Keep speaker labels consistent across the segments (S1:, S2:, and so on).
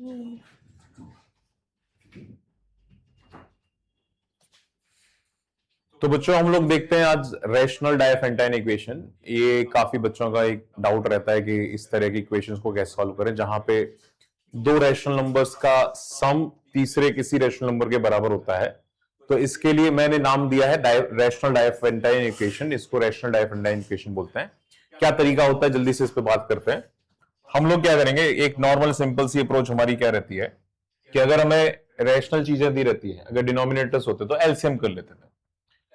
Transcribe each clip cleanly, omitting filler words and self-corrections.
S1: तो बच्चों हम लोग देखते हैं आज रैशनल डायफेंटाइन इक्वेशन। ये काफी बच्चों का एक डाउट रहता है कि इस तरह की इक्वेशंस को कैसे सॉल्व करें, जहां पे दो रैशनल नंबर्स का सम तीसरे किसी रैशनल नंबर के बराबर होता है। तो इसके लिए मैंने नाम दिया है रैशनल डायफेंटाइन इक्वेशन। इसको रैशनल डायफेंटाइन इक्वेशन बोलते हैं। क्या तरीका होता है, जल्दी से इस पे बात करते हैं। हम लोग क्या करेंगे, एक नॉर्मल सिंपल सी अप्रोच हमारी क्या रहती है कि अगर हमें रैशनल चीजें दी रहती है, अगर डिनोमिनेटर्स होते तो एलसीएम कर लेते थे।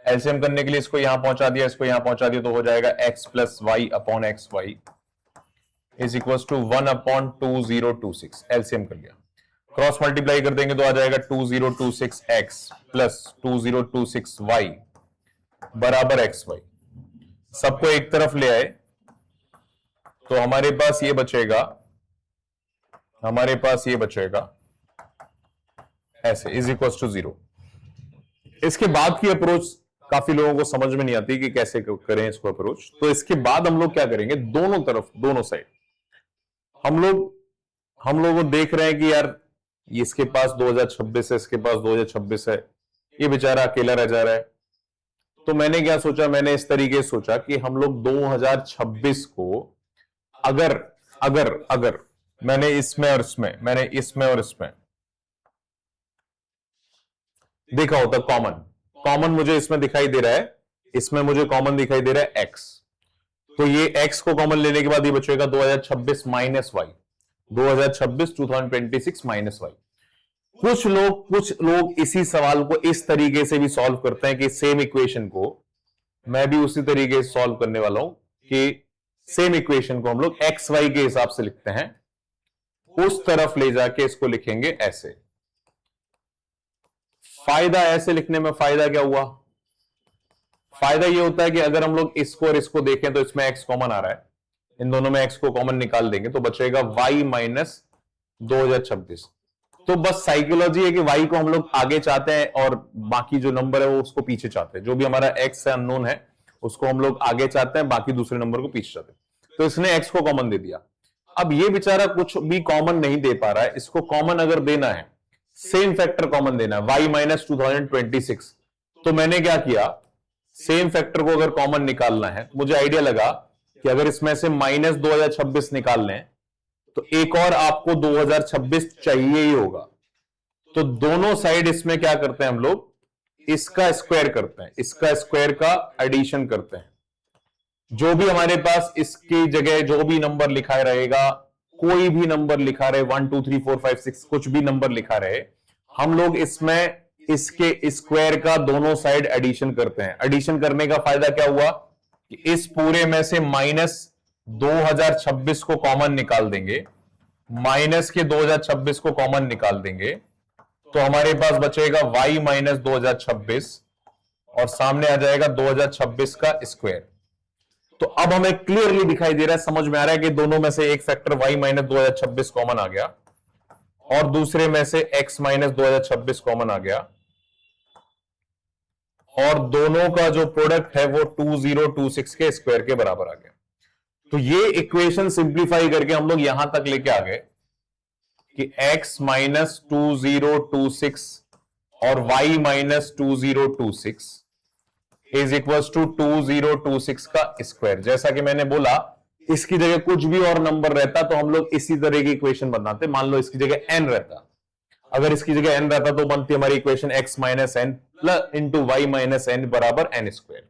S1: एलसीएम करने के लिए इसको यहां पहुंचा दिया, इसको यहां पहुंचा दिया, तो हो जाएगा x plus Y upon X Y is equal to 1 upon 2026। LCM कर लिया। क्रॉस मल्टीप्लाई कर देंगे तो आ जाएगा 2026x प्लस 2026y बराबर एक्स वाई। सबको एक तरफ ले आए तो हमारे पास ये बचेगा ऐसे इज इक्वल टू 0। इसके बाद की अप्रोच काफी लोगों को समझ में नहीं आती कि कैसे करें इसको अप्रोच। तो इसके बाद हम लोग क्या करेंगे, दोनों तरफ दोनों साइड हम लोग देख रहे हैं कि यार इसके पास 2026 है, इसके पास 2026 है, ये बेचारा अकेला रह जा रहा है। तो मैंने क्या सोचा, मैंने इस तरीके से सोचा कि हम लोग 2026 को अगर मैंने इसमें और इसमें देखा होता कॉमन मुझे इसमें दिखाई दे रहा है, इसमें मुझे कॉमन दिखाई दे रहा है x। तो ये x को कॉमन लेने के बाद ये बचेगा 2026 माइनस वाई, 2026 माइनस वाई। कुछ लोग इसी सवाल को इस तरीके से भी सॉल्व करते हैं कि सेम इक्वेशन को मैं भी उसी तरीके से सॉल्व करने वाला हूं कि सेम इक्वेशन को हम लोग एक्स वाई के हिसाब से लिखते हैं, उस तरफ ले जाके इसको लिखेंगे ऐसे। फायदा ऐसे लिखने में फायदा क्या हुआ, फायदा ये होता है कि अगर हम लोग इसको और इसको देखें तो इसमें x कॉमन आ रहा है, इन दोनों में x को कॉमन निकाल देंगे तो बचेगा y माइनस 2026। तो बस साइकोलॉजी है कि y को हम लोग आगे चाहते हैं और बाकी जो नंबर है वो उसको पीछे चाहते हैं। जो भी हमारा x है अननोन है उसको हम लोग आगे चाहते हैं, बाकी दूसरे नंबर को पीछे चाहते हैं। तो इसने x को कॉमन दे दिया। अब ये बेचारा कुछ भी कॉमन नहीं दे पा रहा है, इसको कॉमन अगर देना है, सेम फैक्टर कॉमन देना है, y माइनस 2026। तो मैंने क्या किया, सेम फैक्टर को अगर कॉमन निकालना है, मुझे आइडिया लगा कि अगर इसमें से माइनस 2026 निकाल लें तो एक और आपको 2026 चाहिए ही होगा। तो दोनों साइड इसमें क्या करते हैं हम लोग, इसका स्क्वायर करते हैं, इसका स्क्वायर का एडिशन करते हैं। जो भी हमारे पास इसकी जगह जो भी नंबर लिखा रहेगा, कोई भी नंबर लिखा रहे 1 2 3 4 5 6 कुछ भी नंबर लिखा रहे, हम लोग इसमें इसके स्क्वायर का दोनों साइड एडिशन करते हैं। एडिशन करने का फायदा क्या हुआ कि इस पूरे में से माइनस 2026 को कॉमन निकाल देंगे, माइनस के 2026 को कॉमन निकाल देंगे तो हमारे पास बचेगा y माइनस 2026 और सामने आ जाएगा 2026 का स्क्वायर। तो अब हमें क्लियरली दिखाई दे रहा है, समझ में आ रहा है कि दोनों में से एक फैक्टर y माइनस 2026 कॉमन आ गया और दूसरे में से x माइनस 2026 कॉमन आ गया और दोनों का जो प्रोडक्ट है वो 2026 के स्क्वायर के बराबर आ गया। तो ये इक्वेशन सिंप्लीफाई करके हम लोग यहां तक लेके आ गए कि x माइनस 2026 और y minus 2026 is equal to 2026 का स्क्वायर। जैसा कि मैंने बोला, इसकी जगह कुछ भी और नंबर रहता तो हम लोग इसी तरह की इक्वेशन बनाते। मान लो इसकी जगह n रहता, अगर इसकी जगह n रहता तो बनती हमारी equation x minus N plus into Y minus N बराबर n स्क्वायर।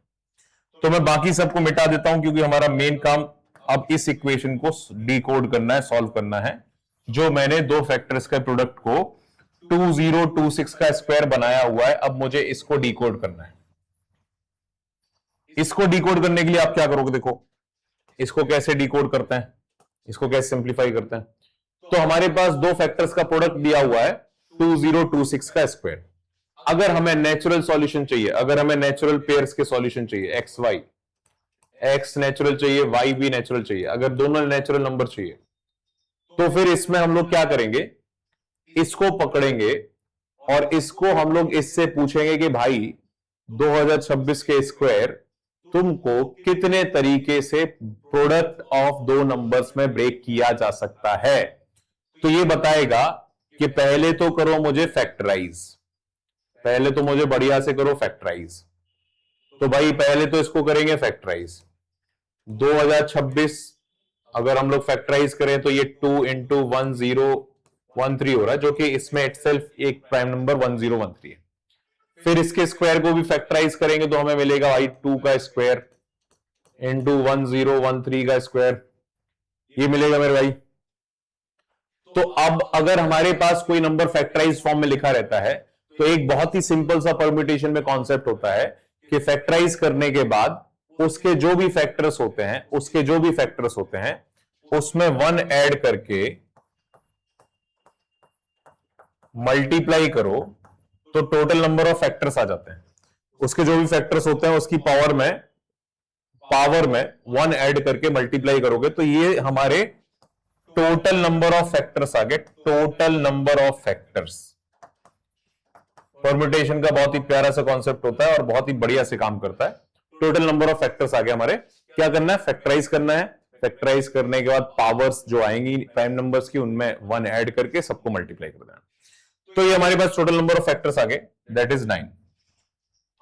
S1: तो मैं बाकी सबको मिटा देता हूं क्योंकि हमारा मेन काम अब इस इक्वेशन को डिकोड करना है, सॉल्व करना है। जो मैंने दो फैक्टर्स के प्रोडक्ट को 2026 का स्क्वायर बनाया हुआ है, अब मुझे इसको डिकोड करना है। इसको डिकोड करने के लिए आप क्या करोगे, देखो इसको कैसे डिकोड करते हैं, इसको कैसे सिंप्लीफाई करते हैं। तो हमारे पास दो फैक्टर्स का प्रोडक्ट दिया हुआ है 2026 का स्क्वायर। अगर हमें नेचुरल सॉल्यूशन चाहिए, अगर हमें नेचुरल पेयर्स के सॉल्यूशन चाहिए, एक्स वाई, एक्स नेचुरल चाहिए, वाई भी नेचुरल चाहिए, अगर दोनों नेचुरल नंबर चाहिए तो फिर इसमें हम लोग क्या करेंगे, इसको पकड़ेंगे और इसको हम लोग इससे पूछेंगे कि भाई 2026 के स्क्वायर तुमको कितने तरीके से प्रोडक्ट ऑफ दो नंबर्स में ब्रेक किया जा सकता है। तो ये बताएगा कि पहले तो करो मुझे फैक्टराइज, पहले तो मुझे बढ़िया से करो फैक्टराइज। तो भाई पहले तो इसको करेंगे फैक्टराइज। 2026 अगर हम लोग फैक्टराइज करें तो ये 2 इंटू 1013 हो रहा है, जो कि इसमें इटसेल्फ एक प्राइम नंबर 1013 है। फिर इसके स्क्वायर को भी फैक्टराइज करेंगे तो हमें मिलेगा भाई 2 का स्क्वायर इंटू 1013 का स्क्वायर, ये मिलेगा मेरे भाई। तो अब अगर हमारे पास कोई नंबर फैक्टराइज फॉर्म में लिखा रहता है तो एक बहुत ही सिंपल सा परम्यूटेशन में कॉन्सेप्ट होता है कि फैक्टराइज करने के बाद उसके जो भी फैक्टर्स होते हैं उसमें 1 ऐड करके मल्टीप्लाई करो तो टोटल नंबर ऑफ फैक्टर्स आ जाते हैं। उसके जो भी फैक्टर्स होते हैं उसकी पावर में 1 ऐड करके मल्टीप्लाई करोगे तो ये हमारे टोटल नंबर ऑफ फैक्टर्स आ गए। Total number of factors permutation का बहुत ही प्यारा सा कॉन्सेप्ट होता है और बहुत ही बढ़िया से काम करता है। टोटल नंबर ऑफ फैक्टर्स आ गए हमारे। क्या करना है? फैक्टराइज करना है। फैक्टराइज करने के बाद पावर्स जो आएंगी प्राइम नंबर्स की उनमें 1 ऐड करके सबको मल्टीप्लाई कर देना। तो ये हमारे पास टोटल नंबर ऑफ फैक्टर्स आ गए, दैट इज 9।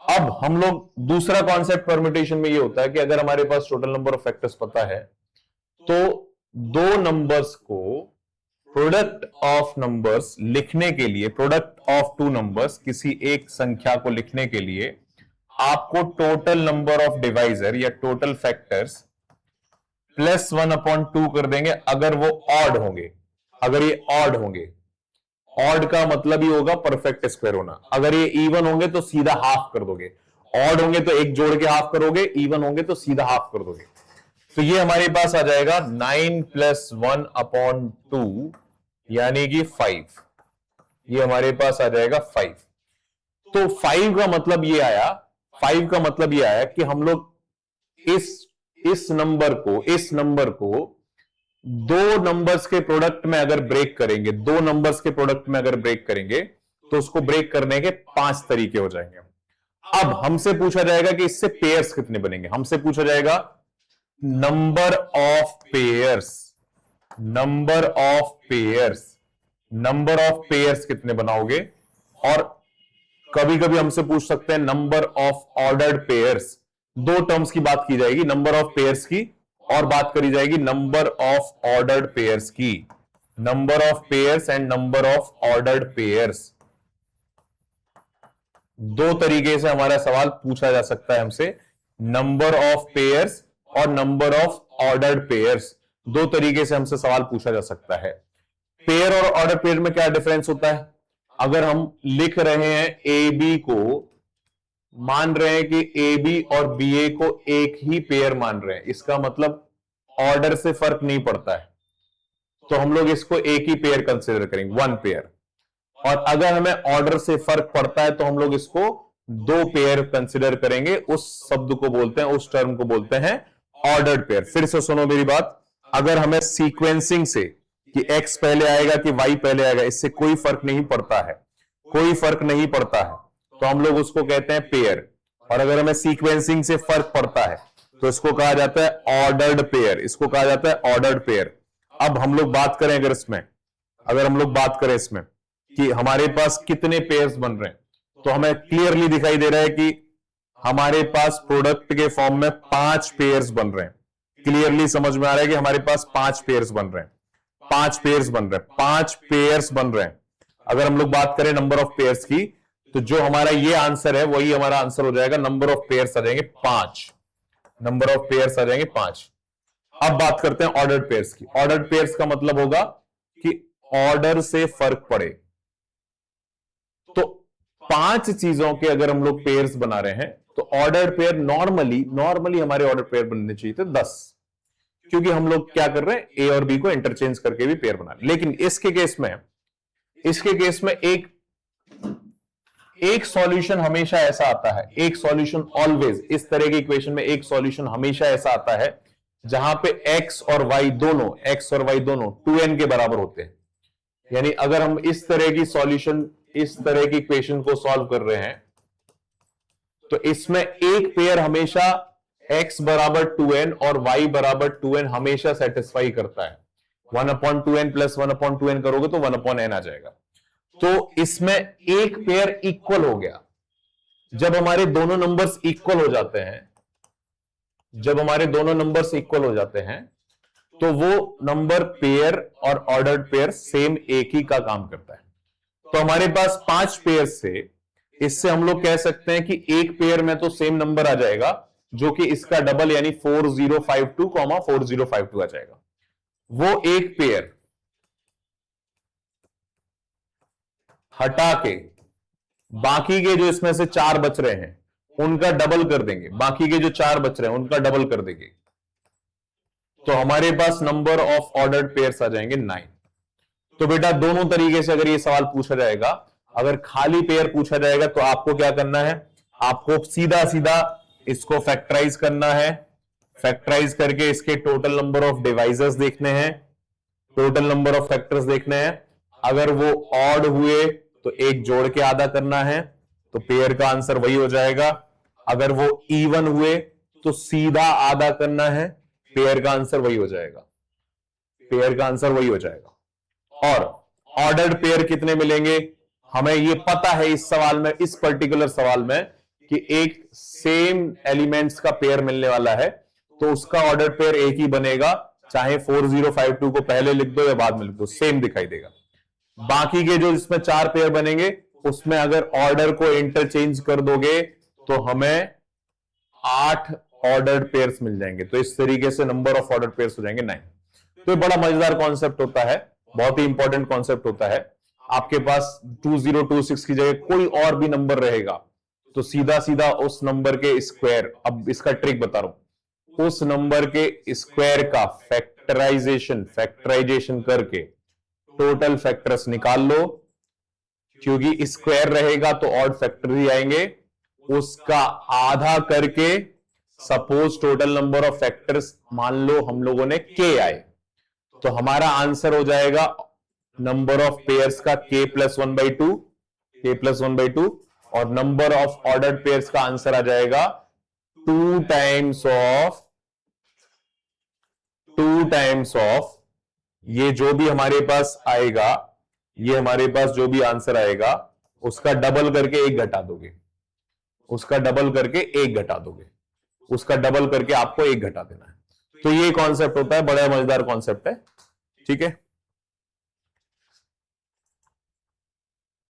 S1: अब हम लोग दूसरा कॉन्सेप्ट परम्यूटेशन में ये होता है कि अगर हमारे पास टोटल नंबर ऑफ फैक्टर्स पता है तो दो नंबर्स को प्रोडक्ट ऑफ नंबर्स लिखने के लिए, प्रोडक्ट ऑफ 2 नंबर्स, किसी एक संख्या को लिखने के लिए आपको टोटल नंबर ऑफ डिवाइजर या टोटल फैक्टर्स प्लस 1/2 कर देंगे अगर वो ऑड होंगे। अगर ये ऑड होंगे, ऑड का मतलब ही होगा परफेक्ट स्क्वायर होना। अगर ये इवन होंगे तो सीधा हाफ कर दोगे, ऑड होंगे तो एक जोड़ के हाफ करोगे, इवन होंगे तो सीधा हाफ कर दोगे। तो ये हमारे पास आ जाएगा 9 + 1/2 यानी कि 5। ये हमारे पास आ जाएगा 5। तो 5 का मतलब ये आया, 5 का मतलब ये आया कि हम लोग इस नंबर को दो नंबर्स के प्रोडक्ट में अगर ब्रेक करेंगे, दो नंबर्स के प्रोडक्ट में अगर ब्रेक करेंगे तो उसको ब्रेक करने के 5 तरीके हो जाएंगे। अब हमसे पूछा जाएगा कि इससे पेयर्स कितने बनेंगे। हमसे पूछा जाएगा नंबर ऑफ पेयर्स कितने बनाओगे। और कभी कभी हमसे पूछ सकते हैं नंबर ऑफ ऑर्डर्ड पेयर्स। दो टर्म्स की बात की जाएगी, नंबर ऑफ पेयर्स की और बात करी जाएगी नंबर ऑफ ऑर्डर्ड पेयर्स की। Number of pairs and number of ordered pairs, दो तरीके से हमारा सवाल पूछा जा सकता है हमसे। नंबर ऑफ पेयर्स और नंबर ऑफ ऑर्डर्ड पेयर्स, दो तरीके से हमसे सवाल पूछा जा सकता है। पेयर और ऑर्डर पेयर में क्या डिफरेंस होता है? अगर हम लिख रहे हैं ए बी को, मान रहे हैं कि ए बी और बी ए को एक ही पेयर मान रहे हैं, इसका मतलब ऑर्डर से फर्क नहीं पड़ता है, तो हम लोग इसको एक ही पेयर कंसीडर करेंगे, 1 पेयर। और अगर हमें ऑर्डर से फर्क पड़ता है तो हम लोग इसको 2 पेयर कंसीडर करेंगे। उस शब्द को बोलते हैं, उस टर्म को बोलते हैं ऑर्डर्ड पेयर। फिर से सुनो मेरी बात, अगर हमें सीक्वेंसिंग से कि x पहले आएगा कि y पहले आएगा, इससे कोई फर्क नहीं पड़ता है, तो हम लोग उसको कहते हैं पेयर। और अगर हमें सीक्वेंसिंग से फर्क पड़ता है तो इसको कहा जाता है ऑर्डर्ड पेयर, अब हम लोग बात करें अगर हम लोग बात करें इसमें कि हमारे पास कितने पेयर्स बन रहे हैं, तो हमें क्लियरली दिखाई दे रहा है कि हमारे पास प्रोडक्ट के फॉर्म में 5 पेयर्स बन रहे हैं। क्लियरली समझ में आ रहा है कि हमारे पास 5 पेयर्स बन रहे हैं। 5 पेयर्स बन रहे हैं। अगर हम लोग बात करें नंबर ऑफ पेयर्स की, तो जो हमारा ये आंसर है वही हमारा आंसर हो जाएगा। नंबर ऑफ पेयर्स आ जाएंगे 5। अब बात करते हैं ऑर्डर्ड पेयर्स की। ऑर्डर्ड पेयर्स का मतलब होगा कि ऑर्डर से फर्क पड़े। तो 5 चीजों के अगर हम लोग पेयर्स बना रहे हैं तो ऑर्डर्ड पेयर नॉर्मली हमारे ऑर्डर पेयर बनने चाहिए थे 10, क्योंकि हम लोग क्या कर रहे हैं, ए और बी को इंटरचेंज करके भी पेयर बना रहे हैं। लेकिन इसके केस में एक सॉल्यूशन हमेशा ऐसा आता है, एक सॉल्यूशन ऑलवेज, इस तरह के इक्वेशन में एक सॉल्यूशन हमेशा ऐसा आता है जहां पे x और y दोनों 2n के बराबर होते हैं। यानी अगर हम इस तरह की इक्वेशन को सॉल्व कर रहे हैं तो इसमें एक पेयर हमेशा x बराबर 2n और y बराबर 2n हमेशा सेटिस्फाई करता है। 1/2n + 1/2n करोगे तो 1/n आ जाएगा। तो इसमें एक पेयर इक्वल हो गया। जब हमारे दोनों नंबर्स इक्वल हो जाते हैं, जब हमारे दोनों नंबर्स इक्वल हो जाते हैं, तो वो नंबर पेयर और ऑर्डर्ड पेयर सेम एक ही का काम करता है। तो हमारे पास 5 पेयर से, इससे हम लोग कह सकते हैं कि एक पेयर में तो सेम नंबर आ जाएगा, जो कि इसका डबल यानी 4052, 4052 आ जाएगा। वो एक पेयर हटा के बाकी के जो इसमें से 4 बच रहे हैं उनका डबल कर देंगे, बाकी के जो 4 बच रहे हैं उनका डबल कर देंगे, तो हमारे पास नंबर ऑफ ऑर्डर्ड पेयर्स आ जाएंगे 9। तो बेटा दोनों तरीके से अगर ये सवाल पूछा जाएगा, अगर खाली पेयर पूछा जाएगा तो आपको क्या करना है, आपको सीधा सीधा इसको फैक्टराइज करना है, फैक्टराइज करके इसके टोटल नंबर ऑफ डिवाइजर्स देखने हैं, टोटल नंबर ऑफ फैक्टर्स देखने हैं। अगर वो ऑड हुए तो एक जोड़ के आधा करना है, तो पेयर का आंसर वही हो जाएगा। अगर वो इवन हुए तो सीधा आधा करना है, पेयर का आंसर वही हो जाएगा, पेयर का आंसर वही हो जाएगा। और ऑर्डर्ड पेयर कितने मिलेंगे, हमें ये पता है इस सवाल में, इस पर्टिकुलर सवाल में, कि एक सेम एलिमेंट्स का पेयर मिलने वाला है, तो उसका ऑर्डर्ड पेयर एक ही बनेगा, चाहे 4052 को पहले लिख दो या बाद में लिख दो, सेम दिखाई देगा। बाकी के जो इसमें 4 पेयर बनेंगे, उसमें अगर ऑर्डर को इंटरचेंज कर दोगे तो हमें 8 ऑर्डर्ड पेयर्स मिल जाएंगे। तो इस तरीके से नंबर ऑफ ऑर्डर्ड पेयर्स हो जाएंगे 9। तो ये बड़ा मजेदार कॉन्सेप्ट होता है, बहुत ही इंपॉर्टेंट कॉन्सेप्ट होता है। आपके पास 2026 की जगह कोई और भी नंबर रहेगा तो सीधा सीधा उस नंबर के स्क्वायर, अब इसका ट्रिक बता रहा हूं, उस नंबर के स्क्वायर का फैक्टराइजेशन करके टोटल फैक्टर्स निकाल लो, क्योंकि स्क्वायर रहेगा तो ऑड फैक्टर ही आएंगे, उसका आधा करके suppose total number of factors मान लो हम लोगों ने k आए, तो हमारा आंसर हो जाएगा नंबर ऑफ पेयर्स का k + 1/2, और नंबर ऑफ ऑर्डर्ड पेयर्स का आंसर आ जाएगा 2 टाइम्स ऑफ ये जो भी हमारे पास आएगा, ये हमारे पास जो भी आंसर आएगा उसका डबल करके 1 घटा दोगे, उसका डबल करके 1 घटा दोगे, उसका डबल करके आपको 1 घटा देना है। तो ये कॉन्सेप्ट होता है, बड़ा मजेदार कॉन्सेप्ट है, ठीक है।